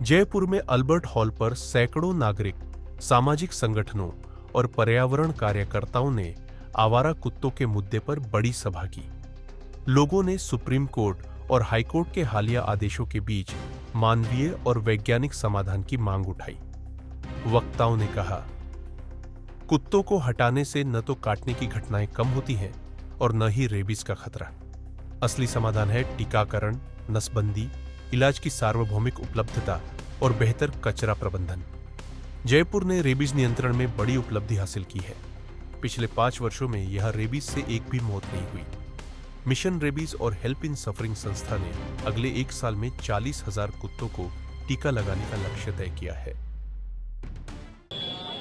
जयपुर में Albert hall पर सैकड़ों नागरिक, सामाजिक संगठनों और पर्यावरण कार्यकर्ताओं ने आवारा कुत्तों के मुद्दे पर बड़ी सभा की। लोगों ने सुप्रीम कोर्ट और हाईकोर्ट के हालिया आदेशों के बीच मानवीय और वैज्ञानिक समाधान की मांग उठाई। वक्ताओं ने कहा, कुत्तों को हटाने से न तो काटने की घटनाएं कम होती हैं और न ही रेबीज का खतरा। असली समाधान है टीकाकरण, नसबंदी, इलाज की सार्वभौमिक उपलब्धता और बेहतर कचरा प्रबंधन। जयपुर ने रेबीज नियंत्रण में बड़ी उपलब्धि हासिल की है। पिछले 5 वर्षों में यहां रेबीज से एक भी मौत नहीं हुई। मिशन रेबीज और हेल्प इन सफरिंग संस्था ने अगले 1 साल में 40,000 कुत्तों को टीका लगाने का लक्ष्य तय किया है।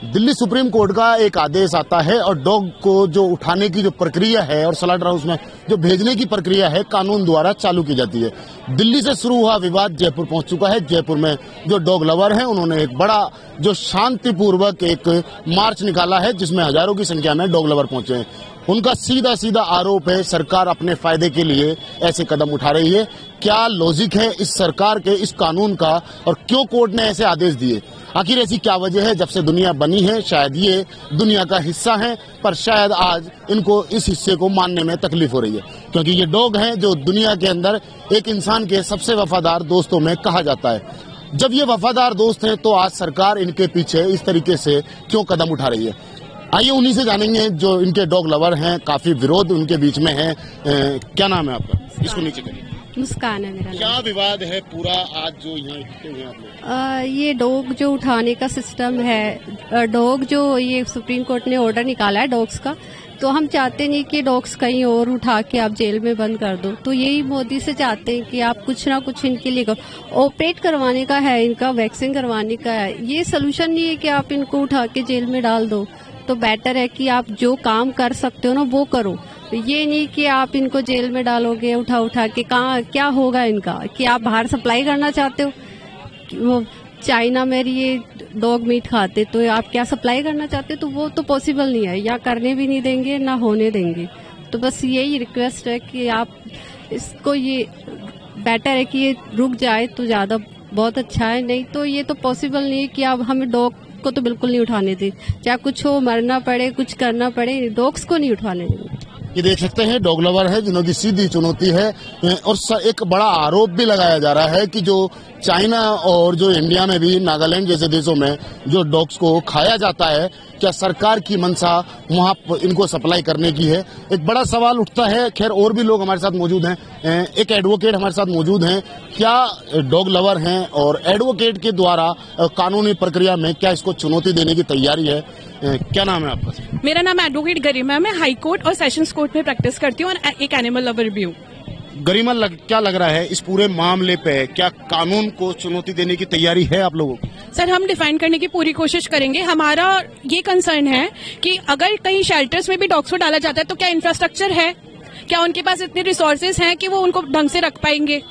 दिल्ली सुप्रीम कोर्ट का एक आदेश आता है और डॉग को जो उठाने की जो प्रक्रिया है और स्लॉटर हाउस में जो भेजने की प्रक्रिया है कानून द्वारा चालू की जाती है। दिल्ली से शुरू हुआ विवाद जयपुर पहुंच चुका है। जयपुर में जो डॉग लवर हैं उन्होंने एक बड़ा जो शांतिपूर्वक एक मार्च निकाला है जिसमें हजारों की संख्या में डॉग लवर पहुंचे हैं। उनका सीधा सीधा आरोप है सरकार अपने फायदे के लिए ऐसे कदम उठा रही है। क्या लॉजिक है इस सरकार के इस कानून का और क्यों कोर्ट ने ऐसे आदेश दिए? आखिर ऐसी क्या वजह है? जब से दुनिया बनी है शायद ये दुनिया का हिस्सा है, पर शायद आज इनको इस हिस्से को मानने में तकलीफ हो रही है, क्योंकि ये डॉग हैं जो दुनिया के अंदर एक इंसान के सबसे वफादार दोस्तों में कहा जाता है। जब ये वफादार दोस्त हैं तो आज सरकार इनके पीछे इस तरीके से क्यों कदम उठा रही है? आइए उन्हीं से जानेंगे जो इनके डॉग लवर हैं। काफी विरोध उनके बीच में है। क्या नाम है आपका? इसको नीचे करिए। मुस्कान है मेरा नाम। क्या विवाद है पूरा आज जो यहाँ इकट्ठे हुए आप लोग? ये डॉग जो उठाने का सिस्टम है, डॉग जो ये सुप्रीम कोर्ट ने ऑर्डर निकाला है डॉग्स का, तो हम चाहते नहीं कि डॉग्स कहीं और उठा के आप जेल में बंद कर दो। तो यही मोदी से चाहते हैं कि आप कुछ ना कुछ इनके लिए करो। ऑपरेट करवाने का है, इनका वैक्सीन करवाने का है। ये सोल्यूशन नहीं है कि आप इनको उठा के जेल में डाल दो। तो बेटर है कि आप जो काम कर सकते हो ना वो करो। ये नहीं कि आप इनको जेल में डालोगे उठा उठा के। कहाँ क्या होगा इनका? कि आप बाहर सप्लाई करना चाहते हो? वो चाइना में ये डॉग मीट खाते, तो आप क्या सप्लाई करना चाहते? तो वो तो पॉसिबल नहीं है, या करने भी नहीं देंगे ना होने देंगे। तो बस यही रिक्वेस्ट है कि आप इसको, ये बेटर है कि ये रुक जाए तो ज्यादा बहुत अच्छा है। नहीं तो ये तो पॉसिबल नहीं है कि आप हमें डॉग को तो बिल्कुल नहीं उठाने दें। चाहे कुछ हो, मरना पड़े, कुछ करना पड़े, डॉग्स को नहीं उठाने देंगे। ये देख सकते हैं डॉग लवर है जिन्होंने सीधी चुनौती है। और एक बड़ा आरोप भी लगाया जा रहा है कि जो चाइना और जो इंडिया में भी, नागालैंड जैसे देशों में जो डॉग्स को खाया जाता है, क्या सरकार की मंशा वहां इनको सप्लाई करने की है? एक बड़ा सवाल उठता है। खैर और भी लोग हमारे साथ मौजूद हैं। एक एडवोकेट हमारे साथ मौजूद हैं। क्या डॉग लवर हैं और एडवोकेट के द्वारा कानूनी प्रक्रिया में क्या इसको चुनौती देने की तैयारी है? क्या नाम है आपका? मेरा नाम एडवोकेट गरिमा है। मैं हाई कोर्ट और सेशंस कोर्ट में प्रैक्टिस करती हूँ और एक एनिमल लवर भी हूँ। गरिमा, क्या लग रहा है इस पूरे मामले पे क्या कानून को चुनौती देने की तैयारी है आप लोगों की? सर, हम डिफाइन करने की पूरी कोशिश करेंगे। हमारा ये कंसर्न है कि अगर कहीं शेल्टर्स में भी डॉग्स को डाला जाता है तो क्या इंफ्रास्ट्रक्चर है, क्या उनके पास इतने रिसोर्सेज हैं कि वो उनको ढंग से रख पाएंगे?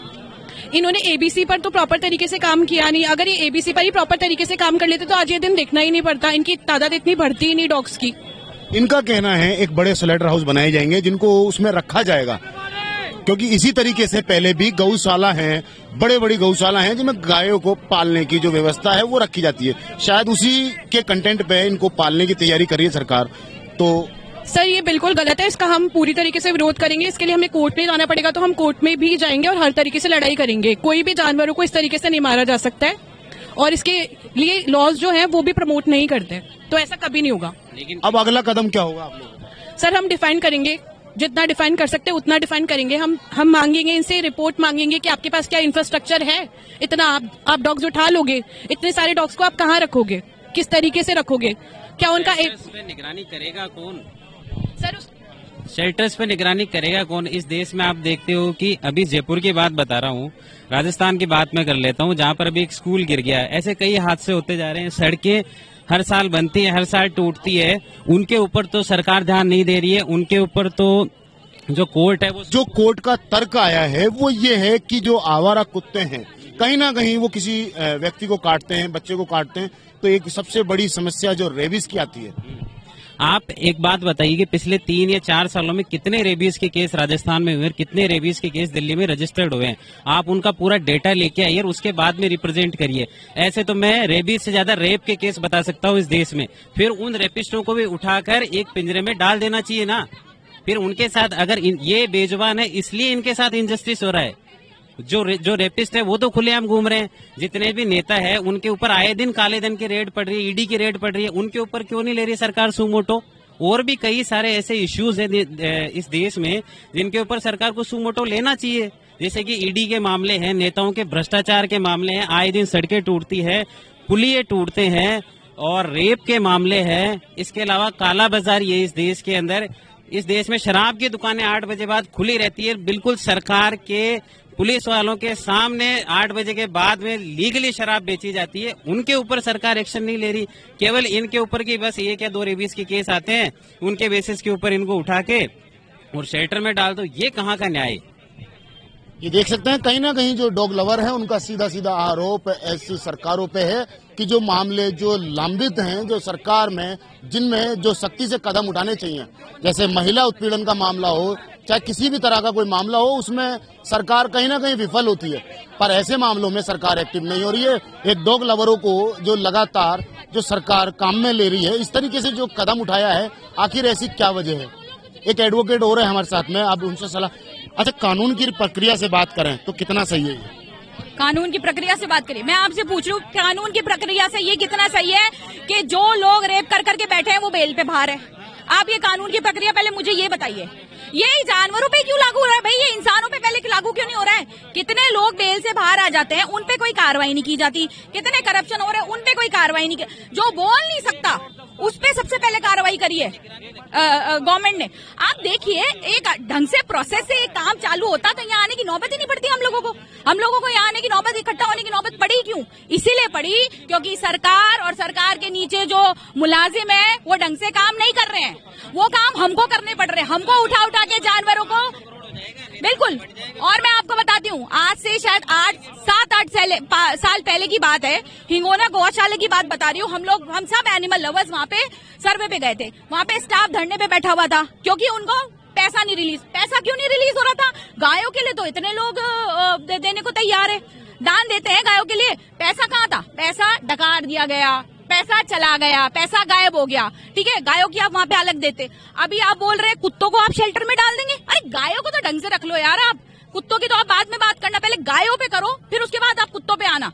इन्होंने एबीसी पर तो प्रॉपर तरीके से काम किया नहीं। अगर ये एबीसी पर ही प्रॉपर तरीके से काम कर लेते तो आज ये दिन देखना ही नहीं पड़ता। इनकी तादाद इतनी बढ़ती ही नहीं डॉग्स की। इनका कहना है एक बड़े स्लॉटर हाउस बनाए जाएंगे जिनको उसमें रखा जाएगा, क्योंकि इसी तरीके से पहले भी गौशाला हैं, बड़े बड़ी गौशाला हैं जिनमें गायों को पालने की जो व्यवस्था है वो रखी जाती है। शायद उसी के कंटेंट पे इनको पालने की तैयारी कर रही है सरकार। तो सर, ये बिल्कुल गलत है। इसका हम पूरी तरीके से विरोध करेंगे। इसके लिए हमें कोर्ट में जाना पड़ेगा, तो हम कोर्ट में भी जाएंगे और हर तरीके से लड़ाई करेंगे। कोई भी जानवरों को इस तरीके से नहीं मारा जा सकता है और इसके लिए लॉज जो है वो भी प्रमोट नहीं करते, तो ऐसा कभी नहीं होगा। लेकिन अब अगला कदम क्या होगा आप लोग? सर, हम डिफाइन करेंगे, जितना डिफाइन कर सकते हैं उतना डिफाइन करेंगे। हम मांगेंगे इनसे, रिपोर्ट मांगेंगे कि आपके पास क्या इंफ्रास्ट्रक्चर है। इतना आप डॉग्स उठा लोगे, इतने सारे डॉग्स को आप कहाँ रखोगे, किस तरीके से रखोगे? क्या उनका निगरानी करेगा कौन? सर, शेल्टर्स पे निगरानी करेगा कौन? इस देश में आप देखते हो कि अभी जयपुर की बात बता रहा हूँ, राजस्थान की बात मैं कर लेता हूँ, जहाँ पर अभी एक स्कूल गिर गया है। ऐसे कई हादसे होते जा रहे हैं। सड़कें हर साल बनती है, हर साल टूटती है। उनके ऊपर तो सरकार ध्यान नहीं दे रही है। उनके ऊपर तो जो कोर्ट है, वो जो कोर्ट का तर्क आया है वो ये है कि जो आवारा कुत्ते हैं कहीं ना कहीं वो किसी व्यक्ति को काटते हैं, बच्चे को काटते हैं, तो एक सबसे बड़ी समस्या जो रेबीज की आती है। आप एक बात बताइए कि पिछले 3 या 4 सालों में कितने रेबीज के केस राजस्थान में हुए, कितने रेबीज के केस दिल्ली में रजिस्टर्ड हुए हैं? आप उनका पूरा डेटा लेके आइए और उसके बाद में रिप्रेजेंट करिए। ऐसे तो मैं रेबीज से ज्यादा रेप के केस बता सकता हूँ इस देश में। फिर उन रेपिस्टों को भी उठाकर एक पिंजरे में डाल देना चाहिए ना। फिर उनके साथ अगर ये बेजुबान है इसलिए इनके साथ इनजस्टिस हो रहा है। जो रेपिस्ट है वो तो खुलेआम घूम रहे हैं। जितने भी नेता है उनके ऊपर आए दिन काले धन की रेड पड़ रही है, ईडी की रेड पड़ रही है, उनके ऊपर क्यों नहीं ले रही सरकार सुमोटो? और भी कई सारे ऐसे इश्यूज हैं इस देश में जिनके ऊपर सरकार को सुमोटो लेना चाहिए। जैसे कि ईडी के मामले हैं, नेताओं के भ्रष्टाचार के मामले हैं, आए दिन सड़कें टूटती है, पुलिये टूटते हैं, और रेप के मामले हैं। इसके अलावा काला बाजारी है इस देश के अंदर। इस देश में शराब की दुकानें 8 बजे बाद खुली रहती है, बिल्कुल सरकार के पुलिस वालों के सामने 8 बजे के बाद में लीगली शराब बेची जाती है। उनके ऊपर सरकार एक्शन नहीं ले रही। केवल इनके ऊपर की बस 1 या 2 रेबीज के केस आते हैं, उनके बेसिस के ऊपर इनको उठा के और शेल्टर में डाल दो। ये कहाँ का न्याय? ये देख सकते हैं कहीं ना कहीं जो डॉग लवर है उनका सीधा सीधा आरोप ऐसी सरकारों पे है कि जो मामले जो लंबित हैं, जो सरकार में जिनमें जो सख्ती से कदम उठाने चाहिए, जैसे महिला उत्पीड़न का मामला हो, चाहे किसी भी तरह का कोई मामला हो, उसमें सरकार कहीं ना कहीं विफल होती है। पर ऐसे मामलों में सरकार एक्टिव नहीं हो रही है। एक डॉग लवरों को जो लगातार जो सरकार काम में ले रही है, इस तरीके से जो कदम उठाया है, आखिर ऐसी क्या वजह है? एक एडवोकेट हो रहे हैं हमारे साथ में, अब उनसे सलाह। अच्छा, कानून की प्रक्रिया से बात करें तो कितना सही है ये? कानून की प्रक्रिया से बात करिए, मैं आपसे पूछ रही हूँ कानून की प्रक्रिया से ये कितना सही है कि जो लोग रेप कर करके बैठे हैं वो बेल पे बाहर है? आप ये कानून की प्रक्रिया पहले मुझे ये बताइए। ये जानवरों पे क्यों लागू हो रहा है भाई? ये इंसानों पे पहले लागू क्यों नहीं हो रहा है? कितने लोग बेल से बाहर आ जाते हैं, उन पे कोई कार्रवाई नहीं की जाती। कितने करप्शन हो रहे हैं, उन पे कोई कार्रवाई नहीं की। जो बोल नहीं सकता उस पे सबसे पहले कार्रवाई करिए गवर्नमेंट ने। आप देखिए एक ढंग से प्रोसेस से एक काम चालू होता तो यहाँ आने की नौबत ही नहीं पड़ती हम लोगों को यहाँ आने की नौबत, इकट्ठा होने की नौबत पड़ी क्यों? इसीलिए पड़ी क्योंकि सरकार और सरकार के नीचे जो मुलाजिम है वो ढंग से काम नहीं कर रहे हैं। वो काम हमको करने पड़ रहे हैं, हमको उठा उठा के जानवरों को। बिल्कुल। और मैं आपको बताती हूँ, आज से शायद 7-8 साल पहले की बात है, हिंगोना गौशाला की बात बता रही हूँ। हम सब एनिमल लवर्स वहाँ पे सर्वे पे गए थे। वहाँ पे स्टाफ धरने पे बैठा हुआ था क्योंकि उनको पैसा क्यों नहीं रिलीज हो रहा था? गायों के लिए तो इतने लोग देने को तैयार है, दान देते हैं गायों के लिए। पैसा कहाँ था? पैसा डकार दिया गया, पैसा चला गया, पैसा गायब हो गया। ठीक है, गायों की आप वहाँ पे अलग देते। अभी आप बोल रहे हैं कुत्तों को आप शेल्टर में डाल देंगे। अरे गायों को तो ढंग से रख लो यार। आप कुत्तों की तो आप बाद में बात करना, पहले गायों पे करो, फिर उसके बाद आप कुत्तों पे आना।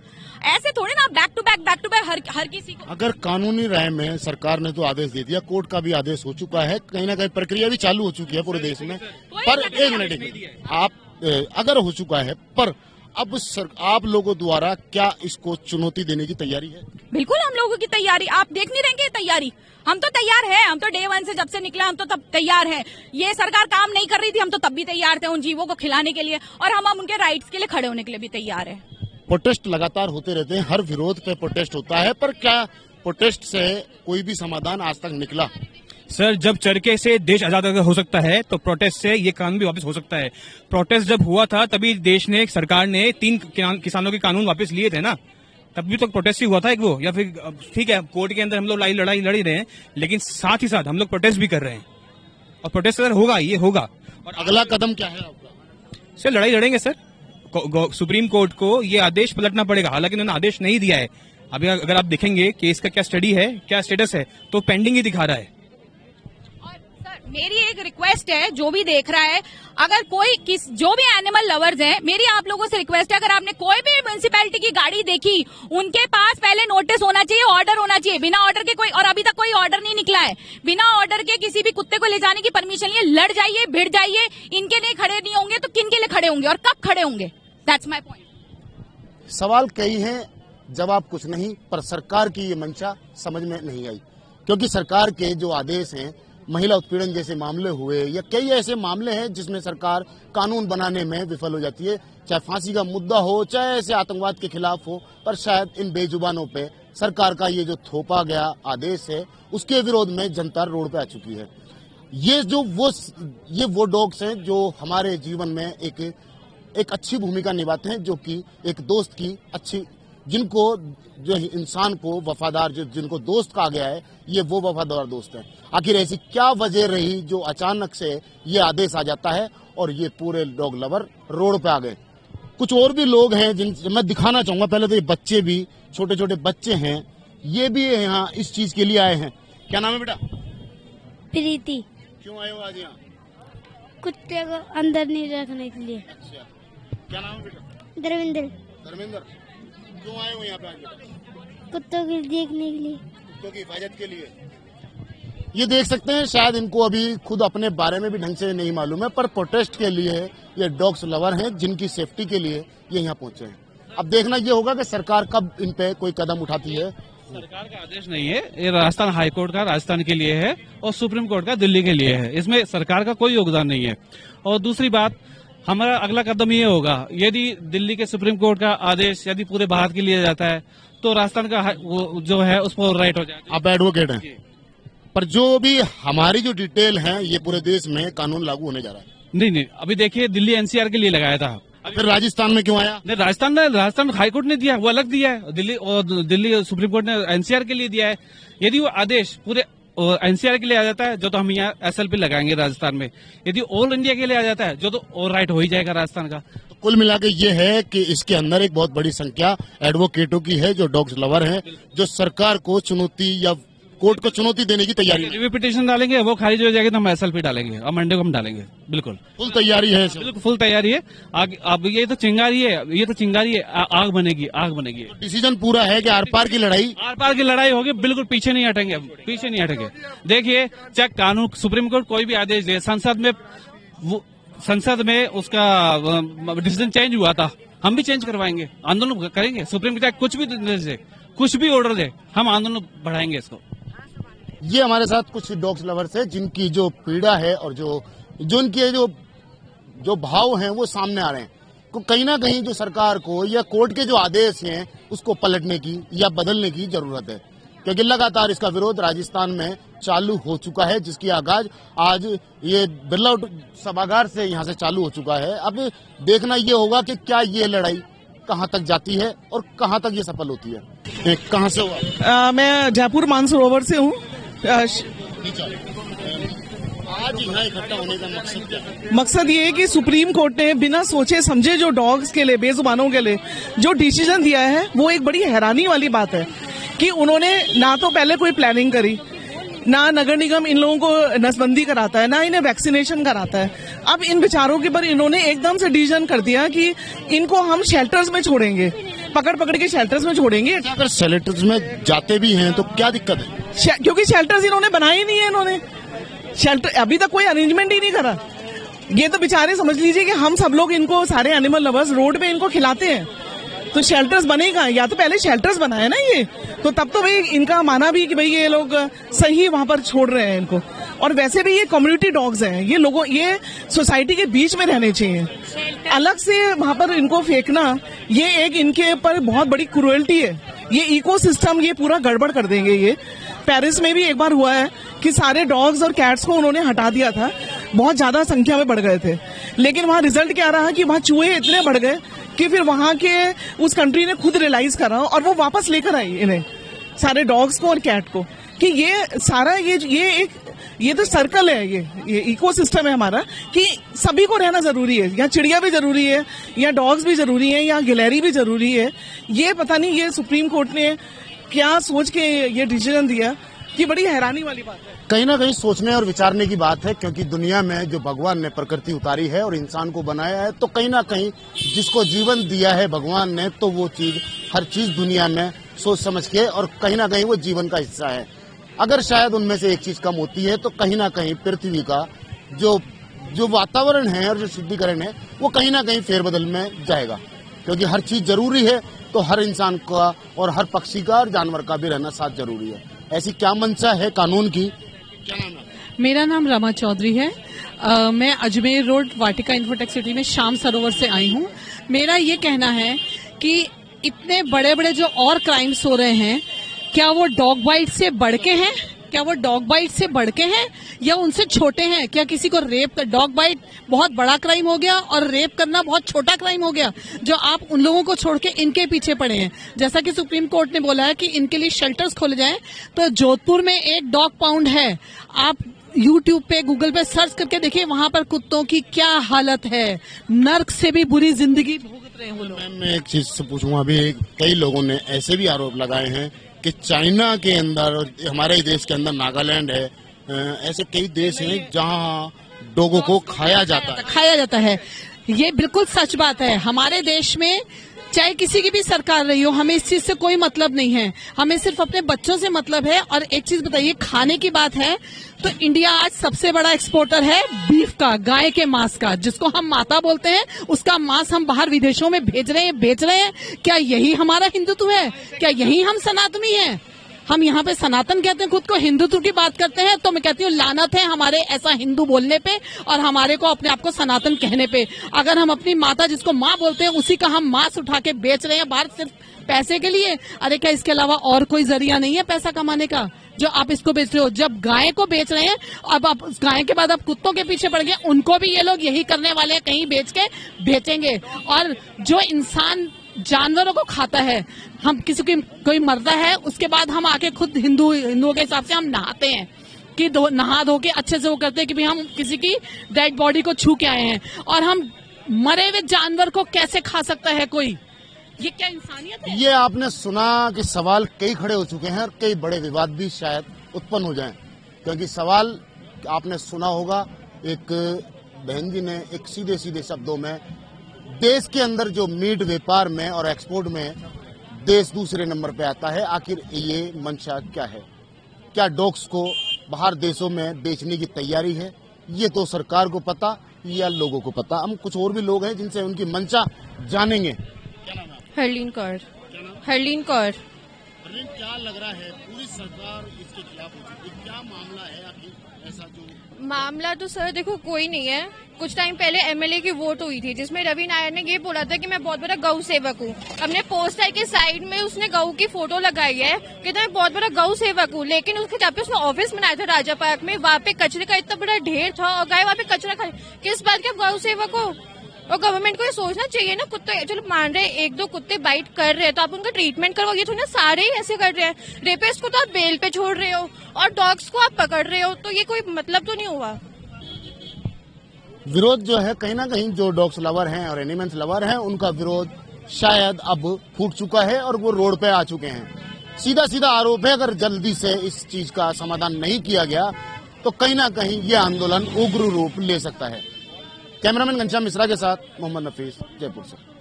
ऐसे थोड़े ना बैक टू बैक हर किसी को। अगर कानूनी राय में सरकार ने तो आदेश दे दिया, कोर्ट का भी आदेश हो चुका है, कहीं ना कहीं प्रक्रिया भी चालू हो चुकी है पूरे देश में। पर एक मिनट, आप अगर हो चुका है, पर अब आप लोगों द्वारा क्या इसको चुनौती देने की तैयारी है? बिल्कुल हम लोगों की तैयारी, आप देख नहीं रहेंगे तैयारी। हम तो तैयार है, हम तो डे 1 से जब से निकला हम तो तब तैयार है। ये सरकार काम नहीं कर रही थी, हम तो तब भी तैयार थे उन जीवों को खिलाने के लिए, और हम उनके राइट्स के लिए खड़े होने के लिए भी तैयार है। प्रोटेस्ट लगातार होते रहते हैं, हर विरोध पे प्रोटेस्ट होता है, पर क्या प्रोटेस्ट से कोई भी समाधान आज तक निकला? सर, जब चरखे से देश आजाद अगर हो सकता है तो प्रोटेस्ट से ये कानून भी वापस हो सकता है। प्रोटेस्ट जब हुआ था तभी देश ने, सरकार ने 3 किसानों के कानून वापस लिए थे ना, तब भी तो प्रोटेस्ट ही हुआ था एक वो। या फिर ठीक है, कोर्ट के अंदर हम लोग लड़ाई लड़ रहे हैं, लेकिन साथ ही साथ हम लोग प्रोटेस्ट भी कर रहे हैं, और प्रोटेस्ट अगर होगा, ये होगा। और अगला कदम क्या है आपका? सर, लड़ाई लड़ेंगे सर। सुप्रीम कोर्ट को ये आदेश पलटना पड़ेगा। हालांकि उन्होंने आदेश नहीं दिया है अभी। अगर आप देखेंगे केस का क्या स्टडी है, क्या स्टेटस है, तो पेंडिंग ही दिखा रहा है। मेरी एक रिक्वेस्ट है, जो भी देख रहा है, अगर कोई जो भी एनिमल लवर्स हैं, मेरी आप लोगों से रिक्वेस्ट है, अगर आपने कोई भी म्युनिसिपैलिटी की गाड़ी देखी, उनके पास पहले नोटिस होना चाहिए, ऑर्डर होना चाहिए। बिना ऑर्डर के कोई, और अभी तक कोई ऑर्डर नहीं निकला है, बिना ऑर्डर के किसी भी कुत्ते को ले जाने की परमिशन लिए लड़ जाइए, भिड़ जाइए। इनके लिए खड़े नहीं होंगे तो किन के लिए खड़े होंगे और कब खड़े होंगे? That's my point. सवाल कई हैं, जवाब कुछ नहीं, पर सरकार की ये मंशा समझ में नहीं आई, क्योंकि सरकार के जो आदेश हैं, महिला उत्पीड़न जैसे मामले हुए या कई ऐसे मामले हैं जिसमें सरकार कानून बनाने में विफल हो जाती है, चाहे फांसी का मुद्दा हो, चाहे ऐसे आतंकवाद के खिलाफ हो। पर शायद इन बेजुबानों पे सरकार का ये जो थोपा गया आदेश है, उसके विरोध में जनता रोड पे आ चुकी है। ये वो डॉग्स हैं जो हमारे जीवन में एक अच्छी भूमिका निभाते हैं, जो कि एक दोस्त की अच्छी जिनको जो इंसान को वफादार, जो जिनको दोस्त कहा गया है, ये वो वफादार दोस्त हैं। आखिर ऐसी क्या वजह रही जो अचानक से ये आदेश आ जाता है और ये पूरे डॉग लवर रोड पे आ गए? कुछ और भी लोग हैं जिन मैं दिखाना चाहूंगा। पहले तो ये बच्चे भी, छोटे छोटे बच्चे हैं, ये भी यहाँ इस चीज के लिए आए हैं। क्या नाम है बेटा? प्रीति। क्यों आए हो आज यहाँ? कुत्ते को अंदर नहीं रखने के लिए। अच्छा, क्या नाम है बेटा? धर्मेंद्र। धर्मेंद्र, क्यों आए हो यहाँ पे आज बेटा? कुत्तों को देखने के लिए। कुत्तों की हिफाजत के लिए। ये देख सकते हैं, शायद इनको अभी खुद अपने बारे में भी ढंग से नहीं मालूम है, पर प्रोटेस्ट के लिए ये डॉग्स लवर हैं जिनकी सेफ्टी के लिए ये यहाँ पहुंचे हैं। अब देखना ये होगा कि सरकार कब इन पे कोई कदम उठाती है। सरकार का आदेश नहीं है, ये राजस्थान हाईकोर्ट का राजस्थान के लिए है और सुप्रीम कोर्ट का दिल्ली के लिए है। इसमें सरकार का कोई योगदान नहीं है। और दूसरी बात, हमारा अगला कदम ये होगा, यदि दिल्ली के सुप्रीम कोर्ट का आदेश यदि पूरे भारत के लिए जाता है तो राजस्थान का वो जो है उस पर राइट हो जाएगा। आप एडवोकेट हैं, पर जो भी हमारी जो डिटेल है, ये पूरे देश में कानून लागू होने जा रहा है। नहीं, अभी देखिए दिल्ली एनसीआर के लिए लगाया था, फिर राजस्थान में क्यों आया? नहीं, राजस्थान हाईकोर्ट ने दिया, वो अलग दिया है। दिल्ली सुप्रीम कोर्ट ने एनसीआर के लिए दिया है। यदि वो आदेश पूरे एनसीआर के लिए आ जाता है जो तो हम यहाँ एसएलपी लगाएंगे राजस्थान में। यदि ऑल इंडिया के लिए आ जाता है जो तो और राइट हो ही जाएगा राजस्थान का। तो कुल मिला के ये है कि इसके अंदर एक बहुत बड़ी संख्या एडवोकेटों की है जो डॉग्स लवर हैं, जो सरकार को चुनौती या कोर्ट को चुनौती देने की तैयारी है। रिव्यू पिटीशन डालेंगे, वो खारिज हो जाएगी तो हम एसएलपी डालेंगे और मंडे को हम डालेंगे। बिल्कुल फुल तैयारी है। बिल्कुल फुल तैयारी है। अब ये तो चिंगारी है, आग बनेगी। डिसीजन पूरा है कि आर पार की लड़ाई होगी। बिल्कुल पीछे नहीं हटेंगे। देखिए, चाहे कानून सुप्रीम कोर्ट कोई भी आदेश दे, संसद में उसका डिसीजन चेंज हुआ था, हम भी चेंज करवाएंगे, आंदोलन करेंगे। सुप्रीम कोर्ट कुछ भी निर्देश दे, कुछ भी ऑर्डर दे, हम आंदोलन बढ़ाएंगे इसको। ये हमारे साथ कुछ डॉग्स लवर्स है जिनकी जो पीड़ा है और जो उनके जो भाव हैं वो सामने आ रहे हैं। तो कहीं ना कहीं जो सरकार को या कोर्ट के जो आदेश हैं उसको पलटने की या बदलने की जरूरत है, क्योंकि लगातार इसका विरोध राजस्थान में चालू हो चुका है, जिसकी आगाज आज ये बिरला सभागार से यहाँ से चालू हो चुका है। अब देखना ये होगा कि क्या ये लड़ाई कहाँ तक जाती है और कहाँ तक ये सफल होती है। कहाँ से हुआ? मैं जयपुर मानसरोवर से हूँ। आज यहाँ इकट्ठा होने का मकसद क्या है? मकसद ये है कि सुप्रीम कोर्ट ने बिना सोचे समझे जो डॉग्स के लिए, बेजुबानों के लिए जो डिसीजन दिया है, वो एक बड़ी हैरानी वाली बात है कि उन्होंने ना तो पहले कोई प्लानिंग करी, ना नगर निगम इन लोगों को नसबंदी कराता है, ना इन्हें वैक्सीनेशन कराता है। अब इन बेचारों के पर इन्होंने एकदम से डिसीजन कर दिया कि इनको हम शेल्टर्स में छोड़ेंगे, पकड़ के शेल्टर्स में छोड़ेंगे। अगर शेल्टर्स में जाते भी हैं तो क्या दिक्कत है? क्योंकि शेल्टर्स इन्होंने बनाए ही नहीं है। इन्होंने शेल्टर अभी तक कोई अरेंजमेंट ही नहीं करा। ये तो बेचारे समझ लीजिए कि हम सब लोग इनको, सारे एनिमल लवर्स रोड पे इनको खिलाते हैं, तो शेल्टर्स बनेगा या तो पहले शेल्टर्स बनाए ना ये, तो तब तो भाई इनका माना भी कि भाई ये लोग सही वहां पर छोड़ रहे हैं इनको। और वैसे भी ये कम्युनिटी डॉग्स हैं, ये सोसाइटी के बीच में रहने चाहिए। अलग से वहां पर इनको फेंकना, ये एक इनके ऊपर बहुत बड़ी क्रूएल्टी है। ये इकोसिस्टम ये पूरा गड़बड़ कर देंगे। ये पेरिस में भी एक बार हुआ है कि सारे डॉग्स और कैट्स को उन्होंने हटा दिया था, बहुत ज्यादा संख्या में बढ़ गए थे, लेकिन वहां रिजल्ट क्या रहा कि वहां चूहे इतने बढ़ गए कि फिर वहां के उस कंट्री ने खुद रियलाइज करा और वो वापस लेकर आई इन्हें, सारे डॉग्स को और कैट को, कि ये सारा ये तो सर्कल है, ये इकोसिस्टम है हमारा, कि सभी को रहना जरूरी है। यहाँ चिड़िया भी जरूरी है, या डॉग्स भी जरूरी है, या गिलहरी भी जरूरी है। ये पता नहीं ये सुप्रीम कोर्ट ने क्या सोच के ये डिसीजन दिया, कि बड़ी हैरानी वाली बात है। कहीं ना कहीं सोचने और विचारने की बात है, क्योंकि दुनिया में जो भगवान ने प्रकृति उतारी है और इंसान को बनाया है, तो कहीं ना कहीं जिसको जीवन दिया है भगवान ने, तो वो चीज, हर चीज दुनिया में सोच समझ के, और कहीं ना कहीं वो जीवन का हिस्सा है। अगर शायद उनमें से एक चीज कम होती है तो कहीं ना कहीं पृथ्वी का जो वातावरण है और जो शुद्धिकरण है वो कहीं ना कहीं फेरबदल में जाएगा, क्योंकि हर चीज जरूरी है, तो हर इंसान का और हर पक्षी का और जानवर का भी रहना साथ जरूरी है। ऐसी क्या मंशा है कानून की? क्या नाम है? मेरा नाम रमा चौधरी है। मैं अजमेर रोड वाटिका इन्फोटेक सिटी में शाम सरोवर से आई हूँ। मेरा ये कहना है कि इतने बड़े बड़े जो और क्राइम्स हो रहे हैं, क्या वो डॉग बाइट से बढ़ के हैं? क्या वो डॉग बाइट से बढ़ के हैं या उनसे छोटे हैं? क्या किसी को रेप, डॉग बाइट बहुत बड़ा क्राइम हो गया और रेप करना बहुत छोटा क्राइम हो गया, जो आप उन लोगों को छोड़ के इनके पीछे पड़े हैं? जैसा कि सुप्रीम कोर्ट ने बोला है कि इनके लिए शेल्टर्स खोले जाएं, तो जोधपुर में एक डॉग पाउंड है। आप YouTube पे, गूगल पे सर्च करके देखिए, वहां पर कुत्तों की क्या हालत है। नर्क से भी बुरी जिंदगी भुगत रहे हैं वो लोग। मैं एक चीज से पूछूंगा, अभी कई लोगों ने ऐसे भी आरोप लगाए हैं कि चाइना के अंदर और हमारे देश के अंदर नागालैंड है, ऐसे कई देश हैं जहां डॉगों को खाया जाता है। ये बिल्कुल सच बात है। हमारे देश में चाहे किसी की भी सरकार रही हो, हमें इस चीज से कोई मतलब नहीं है, हमें सिर्फ अपने बच्चों से मतलब है। और एक चीज बताइए, खाने की बात है तो इंडिया आज सबसे बड़ा एक्सपोर्टर है बीफ का, गाय के मांस का, जिसको हम माता बोलते हैं। उसका मांस हम बाहर विदेशों में भेज रहे हैं, बेच रहे हैं। क्या यही हमारा हिंदुत्व है? क्या यही हम सनातनी हैं? हम यहाँ पे सनातन कहते हैं, खुद को हिंदुत्व की बात करते हैं। तो मैं कहती हूँ लानत है हमारे ऐसा हिंदू बोलने पे और हमारे को अपने आप को सनातन कहने पे। अगर हम अपनी माता जिसको माँ बोलते हैं उसी का हम मांस उठा के बेच रहे हैं बाहर सिर्फ पैसे के लिए, अरे क्या इसके अलावा और कोई जरिया नहीं है पैसा कमाने का जो आप इसको बेच रहे हो? जब गाय को बेच रहे हैं, अब आप उस गाय के बाद आप कुत्तों के पीछे पड़ गए, उनको भी ये लोग यही करने वाले हैं, कहीं बेच के बेचेंगे। और जो इंसान जानवरों को खाता है, हम किसी की कोई मरता है उसके बाद हम आके खुद हिंदुओं के हिसाब से हम नहाते हैं कि नहा धो के अच्छे से वो करते हैं कि भाई हम किसी की डेड बॉडी को छू के आए हैं। और हम मरे हुए जानवर को कैसे खा सकता है कोई? ये क्या इंसानियत है? ये आपने सुना कि सवाल कई खड़े हो चुके हैं और कई बड़े विवाद भी शायद उत्पन्न हो जाएं, क्योंकि सवाल आपने सुना होगा, एक बहन जी ने एक सीधे सीधे शब्दों में, देश के अंदर जो मीट व्यापार में और एक्सपोर्ट में देश दूसरे नंबर पे आता है, आखिर ये मंशा क्या है? क्या डॉग्स को बाहर देशों में बेचने की तैयारी है? ये तो सरकार को पता या लोगों को पता। हम कुछ और भी लोग हैं जिनसे उनकी मंशा जानेंगे। हरलीन कौर। हरलीन कौर। क्या लग रहा है, पूरी सरकार इसके खिलाफ हो चुकी है, क्या मामला है आखिर ऐसा? जो मामला तो सर देखो कोई नहीं है। कुछ टाइम पहले एमएलए की वोट हुई थी जिसमें रवि नायर ने ये बोला था कि मैं बहुत बड़ा गौ सेवक हूँ। अपने पोस्टर के साइड में उसने गौ की फोटो लगाई है कि मैं बहुत बड़ा गौ सेवक हूँ, लेकिन उसके जब पे उसने ऑफिस बनाया था राजा पार्क में, वहाँ पे कचरे का इतना बड़ा ढेर था और गाय वहाँ पे कचरा खा, किस बात के गौ सेवक हो? और गवर्नमेंट को ये सोचना चाहिए ना, कुत्ते चलो मान रहे एक दो कुत्ते बाइट कर रहे हैं तो आप उनका ट्रीटमेंट करवाओ। ये थोड़ी ना सारे ही ऐसे कर रहे हैं। रेपिस्ट को तो आप बेल पे छोड़ रहे हो और डॉग्स को आप पकड़ रहे हो, तो ये कोई मतलब तो नहीं हुआ। विरोध जो है कहीं ना कहीं जो डॉग्स लवर हैं और एनिमल्स लवर हैं, उनका विरोध शायद अब फूट चुका है और वो रोड पे आ चुके हैं। सीधा सीधा आरोप है, अगर जल्दी से इस चीज का समाधान नहीं किया गया तो कहीं ना कहीं ये आंदोलन उग्र रूप ले सकता है। कैमरामैन घनश्याम मिश्रा के साथ मोहम्मद नफीस, जयपुर से।